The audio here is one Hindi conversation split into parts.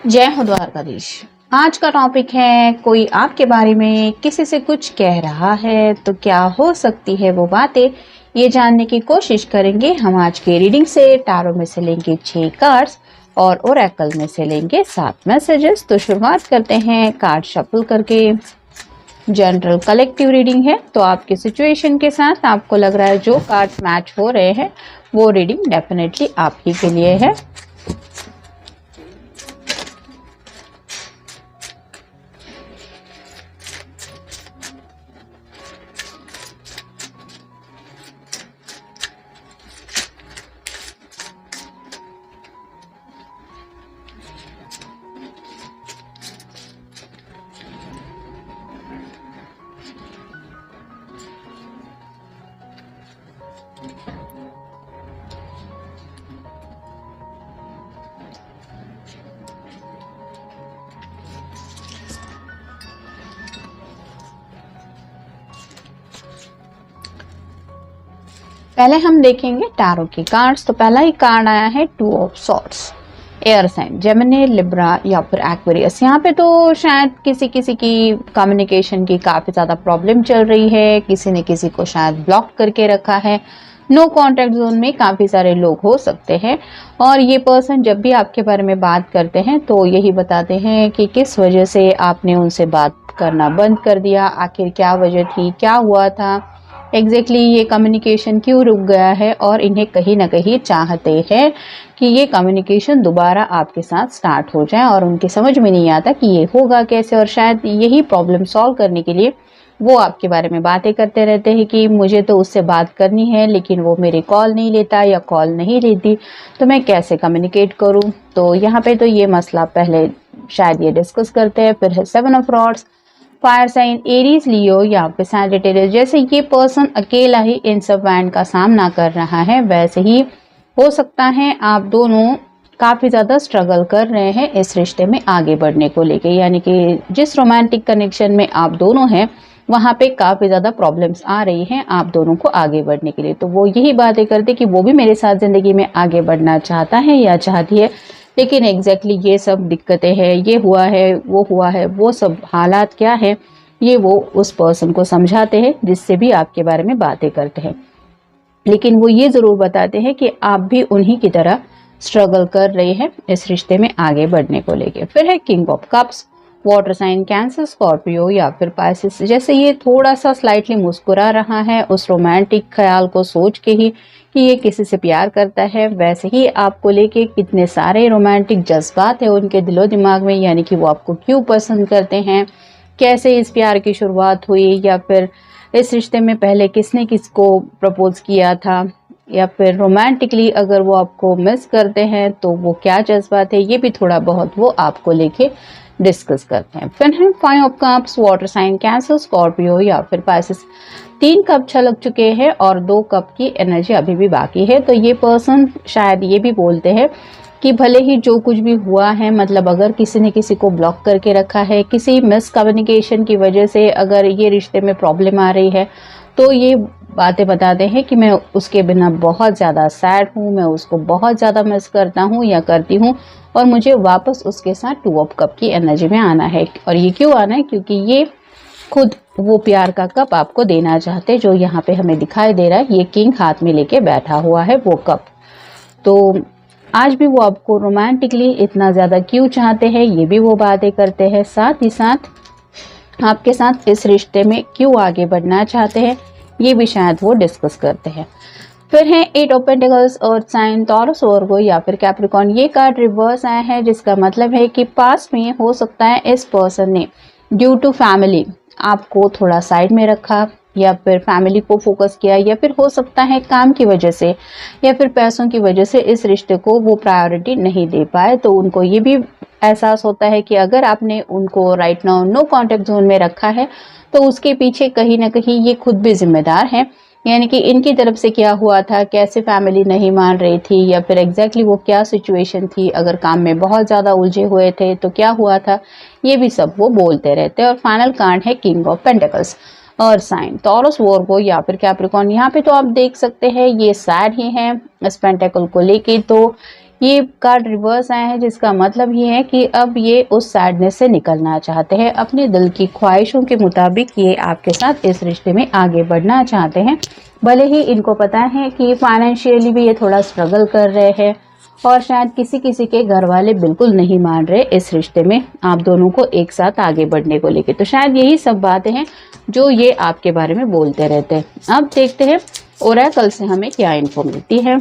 जय हो द्वारकाधीश। आज का टॉपिक है कोई आपके बारे में किसी से कुछ कह रहा है तो क्या हो सकती है वो बातें, ये जानने की कोशिश करेंगे हम आज के रीडिंग से। टारो में से लेंगे 6 कार्ड्स और ओरेकल में से लेंगे 7 मैसेजेस। तो शुरुआत करते हैं कार्ड शफल करके। जनरल कलेक्टिव रीडिंग है, तो आपके सिचुएशन के साथ आपको लग रहा है जो कार्ड मैच हो रहे हैं वो रीडिंग डेफिनेटली आप ही के लिए है। पहले हम देखेंगे टैरो की कार्ड्स। तो पहला ही कार्ड आया है 2 of swords. Air sign Gemini, Libra या फिर एक्वेरियस। यहाँ पे तो शायद किसी किसी की कम्युनिकेशन की काफ़ी ज़्यादा प्रॉब्लम चल रही है, किसी ने किसी को शायद ब्लॉक करके रखा है। नो कॉन्टैक्ट जोन में काफ़ी सारे लोग हो सकते हैं और ये पर्सन जब भी आपके बारे में बात करते हैं तो यही बताते हैं कि किस वजह से आपने उनसे बात करना बंद कर दिया, आखिर क्या वजह थी, क्या हुआ था एग्जैक्टली ये कम्युनिकेशन क्यों रुक गया है, और इन्हें कहीं ना कहीं चाहते हैं कि ये कम्युनिकेशन दोबारा आपके साथ स्टार्ट हो जाए और उनकी समझ में नहीं आता कि ये होगा कैसे। और शायद यही प्रॉब्लम सॉल्व करने के लिए वो आपके बारे में बातें करते रहते हैं कि मुझे तो उससे बात करनी है लेकिन वो मेरी कॉल नहीं लेता या कॉल नहीं लेती, तो मैं कैसे कम्युनिकेट करूं। तो यहाँ पे तो ये मसला पहले शायद ये डिस्कस करते हैं। फिर है 7 of rods. Fire sign Aries, Leo या फिर सैजिटेरियस। जैसे ये पर्सन अकेला ही इन सब बैंड का सामना कर रहा है, वैसे ही हो सकता है आप दोनों काफ़ी ज़्यादा स्ट्रगल कर रहे हैं इस रिश्ते में आगे बढ़ने को लेके। यानी कि जिस रोमांटिक कनेक्शन में आप दोनों हैं वहाँ पे काफ़ी ज़्यादा प्रॉब्लम्स आ रही हैं आप दोनों को आगे बढ़ने के लिए। तो वो यही बातें करते कि वो भी मेरे साथ ज़िंदगी में आगे बढ़ना चाहता है या चाहती है, लेकिन एग्जैक्टली ये सब दिक्कतें हैं, ये हुआ है, वो सब हालात क्या है, ये वो उस पर्सन को समझाते हैं जिससे भी आपके बारे में बातें करते हैं। लेकिन वो ये ज़रूर बताते हैं कि आप भी उन्हीं की तरह स्ट्रगल कर रहे हैं इस रिश्ते में आगे बढ़ने को लेके। फिर है king of cups. Water sign cancer, Scorpio या फिर पाइसेस। जैसे ये थोड़ा सा स्लाइटली मुस्कुरा रहा है उस रोमांटिक ख्याल को सोच के ही कि ये किसी से प्यार करता है, वैसे ही आपको लेके कितने सारे रोमांटिक जज्बात है उनके दिलो दिमाग में। यानी कि वो आपको क्यों पसंद करते हैं, कैसे इस प्यार की शुरुआत हुई, या फिर इस रिश्ते में पहले किसने किसको प्रपोज किया था, या फिर रोमांटिकली अगर वो आपको मिस करते हैं तो वो क्या जज्बात है, ये भी थोड़ा बहुत वो आपको लेके डिस्कस करते हैं। फिर है 5 of cups. Water sign cancer, Scorpio या फिर पाइसेस। 3 कप छलक चुके हैं और 2 कप की एनर्जी अभी भी बाकी है। तो ये पर्सन शायद ये भी बोलते हैं कि भले ही जो कुछ भी हुआ है, मतलब अगर किसी ने किसी को ब्लॉक करके रखा है, किसी मिसकम्युनिकेशन की वजह से अगर ये रिश्ते में प्रॉब्लम आ रही है, तो ये बातें बताते हैं कि मैं उसके बिना बहुत ज़्यादा सैड हूँ, मैं उसको बहुत ज़्यादा मिस करता हूँ या करती हूँ और मुझे वापस उसके साथ 2 ऑफ कप की एनर्जी में आना है। और ये क्यों आना है, क्योंकि ये खुद वो प्यार का कप आपको देना चाहते हैं जो यहाँ पे हमें दिखाई दे रहा है। ये किंग हाथ में लेके बैठा हुआ है वो कप। तो आज भी वो आपको रोमांटिकली इतना ज़्यादा क्यों चाहते हैं, ये भी वो बातें करते हैं। साथ ही साथ आपके साथ इस रिश्ते में क्यों आगे बढ़ना चाहते हैं, ये भी शायद वो डिस्कस करते हैं। फिर है 8 of pentacles, earth sign, Taurus, Virgo या फिर कैप्रिकॉर्न। ये कार्ड रिवर्स आया है, जिसका मतलब है कि पास्ट में हो सकता है इस पर्सन ने ड्यू टू फैमिली आपको थोड़ा साइड में रखा, या फिर फैमिली को फोकस किया, या फिर हो सकता है काम की वजह से या फिर पैसों की वजह से इस रिश्ते को वो प्रायोरिटी नहीं दे पाए। तो उनको ये भी एहसास होता है कि अगर आपने उनको right now no contact zone में रखा है तो उसके पीछे कहीं ना कहीं ये खुद भी जिम्मेदार है। यानी कि इनकी तरफ से क्या हुआ था, कैसे फैमिली नहीं मान रही थी, या फिर एग्जैक्टली वो क्या सिचुएशन थी, अगर काम में बहुत ज़्यादा उलझे हुए थे तो क्या हुआ था, ये भी सब वो बोलते रहते हैं। और फाइनल कार्ड है किंग ऑफ पेंटिकल्स, और साइन, टॉरस, वर्गो या फिर कैप्रिकॉर्न। यहाँ पे तो आप देख सकते हैं ये सैड ही है इस पेंटिकल को लेके। तो ये कार्ड रिवर्स आया है, जिसका मतलब ये है कि अब ये उस सैडनेस से निकलना चाहते हैं, अपने दिल की ख्वाहिशों के मुताबिक ये आपके साथ इस रिश्ते में आगे बढ़ना चाहते हैं। भले ही इनको पता है कि फाइनेंशियली भी ये थोड़ा स्ट्रगल कर रहे हैं और शायद किसी किसी के घर वाले बिल्कुल नहीं मान रहे इस रिश्ते में आप दोनों को एक साथ आगे बढ़ने को लेके। तो शायद यही सब बातें हैं जो ये आपके बारे में बोलते रहते हैं। अब देखते हैं ओरेकल से हमें क्या इन्फो मिलती है।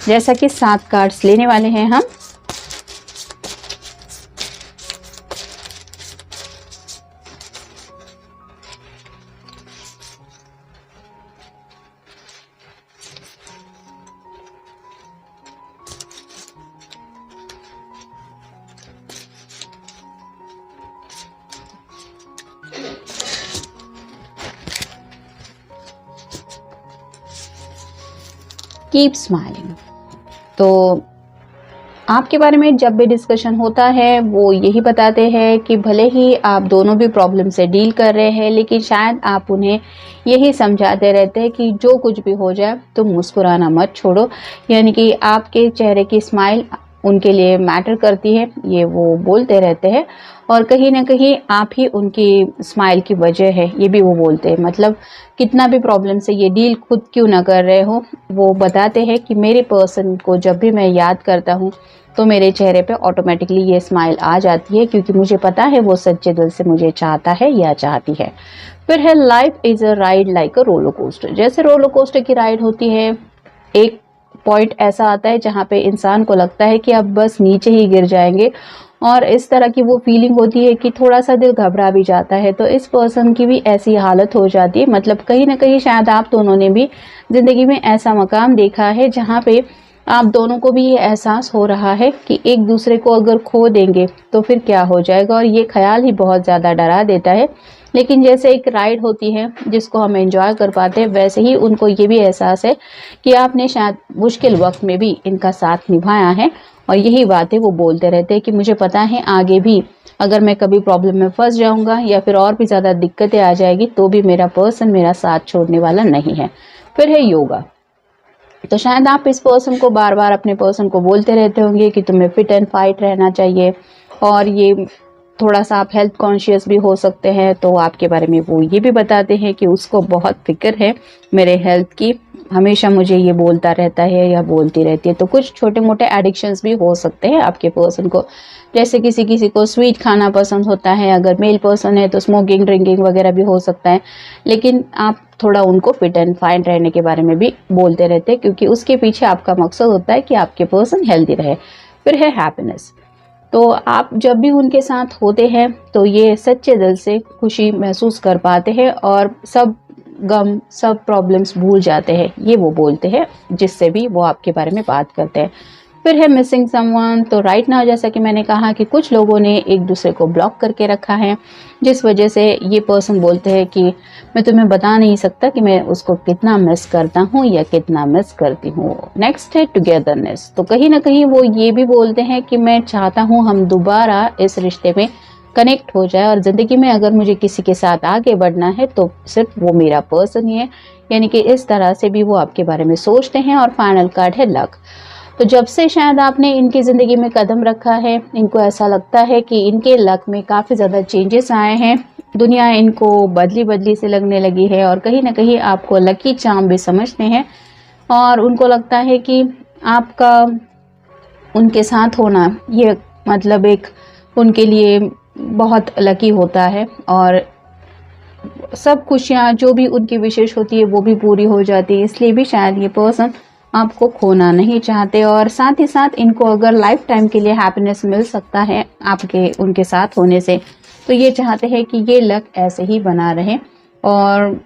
जैसा कि 7 कार्ड्स लेने वाले हैं हम। Keep smiling. तो आपके बारे में जब भी डिस्कशन होता है वो यही बताते हैं कि भले ही आप दोनों भी प्रॉब्लम से डील कर रहे हैं, लेकिन शायद आप उन्हें यही समझाते रहते हैं कि जो कुछ भी हो जाए तुम मुस्कुराना मत छोड़ो, यानी कि आपके चेहरे की स्माइल उनके लिए मैटर करती है, ये वो बोलते रहते हैं। और कहीं ना कहीं आप ही उनकी स्माइल की वजह है, ये भी वो बोलते हैं। मतलब कितना भी प्रॉब्लम से ये डील खुद क्यों ना कर रहे हो, वो बताते हैं कि मेरे पर्सन को जब भी मैं याद करता हूँ तो मेरे चेहरे पे ऑटोमेटिकली ये स्माइल आ जाती है, क्योंकि मुझे पता है वो सच्चे दिल से मुझे चाहता है या चाहती है। फिर है life is a ride like a roller coaster. जैसे रोलर कोस्टर की राइड होती है, एक पॉइंट ऐसा आता है जहाँ पे इंसान को लगता है कि अब बस नीचे ही गिर जाएंगे, और इस तरह की वो फीलिंग होती है कि थोड़ा सा दिल घबरा भी जाता है। तो इस पर्सन की भी ऐसी हालत हो जाती है। मतलब कहीं ना कहीं शायद आप दोनों ने भी जिंदगी में ऐसा मकाम देखा है जहाँ पे आप दोनों को भी ये एहसास हो रहा है कि एक दूसरे को अगर खो देंगे तो फिर क्या हो जाएगा, और ये ख्याल ही बहुत ज़्यादा डरा देता है। लेकिन जैसे एक राइड होती है जिसको हम एंजॉय कर पाते हैं, वैसे ही उनको ये भी एहसास है कि आपने शायद मुश्किल वक्त में भी इनका साथ निभाया है। और यही बातें वो बोलते रहते हैं कि मुझे पता है आगे भी अगर मैं कभी प्रॉब्लम में फंस जाऊंगा या फिर और भी ज़्यादा दिक्कतें आ जाएगी तो भी मेरा पर्सन मेरा साथ छोड़ने वाला नहीं है। फिर है योगा। तो शायद आप इस पर्सन को बार बार अपने पर्सन को बोलते रहते होंगे कि तुम्हें फिट एंड फाइट रहना चाहिए, और ये थोड़ा सा आप हेल्थ कॉन्शियस भी हो सकते हैं। तो आपके बारे में वो ये भी बताते हैं कि उसको बहुत फिक्र है मेरे हेल्थ की, हमेशा मुझे ये बोलता रहता है या बोलती रहती है। तो कुछ छोटे मोटे एडिक्शंस भी हो सकते हैं आपके पर्सन को, जैसे किसी किसी को स्वीट खाना पसंद होता है, अगर मेल पर्सन है तो स्मोकिंग ड्रिंकिंग वगैरह भी हो सकता है। लेकिन आप थोड़ा उनको फिट एंड फाइन रहने के बारे में भी बोलते रहते हैं, क्योंकि उसके पीछे आपका मकसद होता है कि आपके पर्सन हेल्दी रहे। फिर है हैप्पीनेस। तो आप जब भी उनके साथ होते हैं तो ये सच्चे दिल से खुशी महसूस कर पाते हैं और सब गम सब प्रॉब्लम्स भूल जाते हैं, ये वो बोलते हैं जिससे भी वो आपके बारे में बात करते हैं। फिर है मिसिंग समवन। तो राइट नाउ जैसा कि मैंने कहा कि कुछ लोगों ने एक दूसरे को ब्लॉक करके रखा है, जिस वजह से ये पर्सन बोलते हैं कि मैं तुम्हें बता नहीं सकता कि मैं उसको कितना मिस करता हूँ या कितना मिस करती हूँ। नेक्स्ट है टुगेदरनेस। तो कहीं ना कहीं वो ये भी बोलते हैं कि मैं चाहता हूँ हम दोबारा इस रिश्ते में कनेक्ट हो जाए, और ज़िंदगी में अगर मुझे किसी के साथ आगे बढ़ना है तो सिर्फ वो मेरा पर्सन ही है। यानी कि इस तरह से भी वो आपके बारे में सोचते हैं। और फाइनल कार्ड है लक। तो जब से शायद आपने इनकी ज़िंदगी में कदम रखा है, इनको ऐसा लगता है कि इनके लक में काफ़ी ज़्यादा चेंजेस आए हैं, दुनिया इनको बदली बदली से लगने लगी है, और कहीं ना कहीं आपको लकी चार्म भी समझते हैं। और उनको लगता है कि आपका उनके साथ होना ये मतलब एक उनके लिए बहुत लकी होता है, और सब खुशियाँ जो भी उनकी विशेष होती है वो भी पूरी हो जाती है। इसलिए भी शायद ये पर्सन आपको खोना नहीं चाहते, और साथ ही साथ इनको अगर लाइफ टाइम के लिए हैप्पीनेस मिल सकता है आपके उनके साथ होने से, तो ये चाहते हैं कि ये लक ऐसे ही बना रहे। और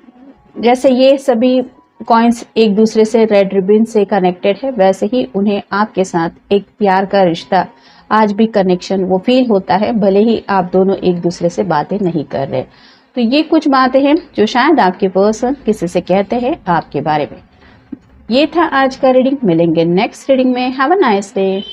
जैसे ये सभी कॉइन्स एक दूसरे से रेड रिबन से कनेक्टेड है, वैसे ही उन्हें आपके साथ एक प्यार का रिश्ता आज भी कनेक्शन वो फील होता है, भले ही आप दोनों एक दूसरे से बातें नहीं कर रहे। तो ये कुछ बातें हैं जो शायद आपके पर्सन किसी से कहते हैं आपके बारे में। ये था आज का रीडिंग। मिलेंगे नेक्स्ट रीडिंग में। Have a nice day.